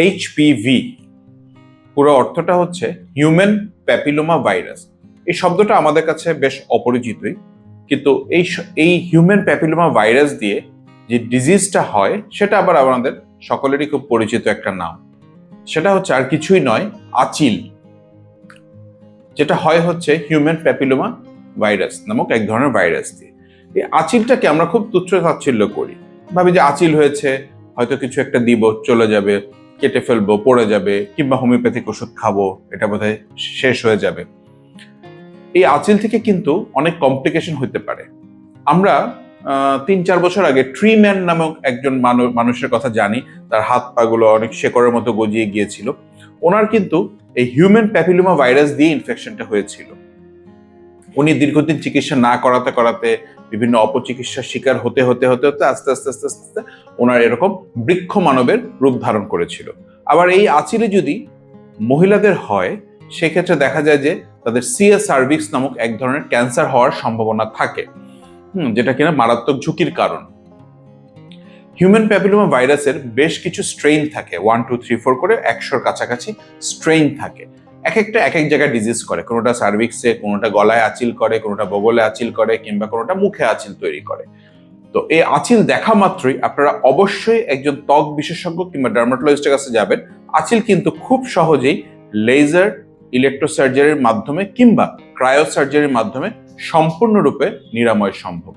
HPV পুরো অর্থটা হচ্ছে হিউম্যান প্যাপিলোমা ভাইরাস। এই শব্দটা আমাদের কাছে বেশ অপরিচিতই, কিন্তু এই হিউম্যান প্যাপিলোমা ভাইরাস দিয়ে যে ডিজিজটা হয় সেটা আবার আমাদের সকলেরই খুব পরিচিত একটা নাম। সেটা হচ্ছে আর কিছুই নয়, আচিল। যেটা হয় হচ্ছে হিউম্যান প্যাপিলোমা ভাইরাস নামক এক ধরনের ভাইরাস দিয়ে। এই আচিলটাকে আমরা খুব তুচ্ছ তাচ্ছিল্য করি, ভাবি যে আচিল হয়েছে, হয়তো কিছু একটা দিব, চলে যাবে, কেটে ফেলবো, পড়ে যাবে, কিংবা হোমিওপ্যাথিক ওষুধ খাবো, এটা বোধহয় শেষ হয়ে যাবে। এই আচিল থেকে কিন্তু অনেক কমপ্লিকেশন হতে পারে। আমরা 3-4 বছর আগে ট্রি ম্যান নামক একজন মানুষের কথা জানি। তার হাত পা গুলো অনেক শেকড়ের মতো গজিয়ে গিয়েছিল। ওনার কিন্তু এই হিউম্যান প্যাপিলোমা ভাইরাস দিয়ে ইনফেকশনটা হয়েছিল। উনি দীর্ঘদিন চিকিৎসা না করাতে করাতে, বিভিন্ন অপচিকিৎসার শিকার হতে হতে হতে হতে আস্তে আস্তে আস্তে আস্তে ওনার এরকম বৃক্ষ মানবের রূপ ধারণ করেছিল। আবার এই আচিলে যদি মহিলাদের হয়, সেক্ষেত্রে দেখা যায় যে তাদের সিএ সার্ভিক্স নামক এক ধরনের ক্যান্সার হওয়ার সম্ভাবনা থাকে, যেটা কিনা মারাত্মক ঝুঁকির কারণ। হিউম্যান প্যাপিলোমা ভাইরাসের বেশ কিছু স্ট্রেইন থাকে, 1, 2, 3, 4 করে 100-র কাছাকাছি স্ট্রেইন থাকে। এক একটা এক এক জায়গায় ডিজিজ করে, কোনোটা সার্ভিক্সে, কোনোটা গলায় আচিল করে, কোনোটা বগলে আচিল করে, কিংবা কোনোটা মুখে আচিল তৈরি করে। তো এই আচিল দেখা মাত্রই আপনারা অবশ্যই একজন ত্বক বিশেষজ্ঞ কিংবা ডার্মাটোলজিস্টের কাছে যাবেন। আচিল কিন্তু খুব সহজেই লেজার, ইলেকট্রোসার্জারির মাধ্যমে কিংবা ক্রায়োসার্জারির মাধ্যমে সম্পূর্ণরূপে নিরাময় সম্ভব।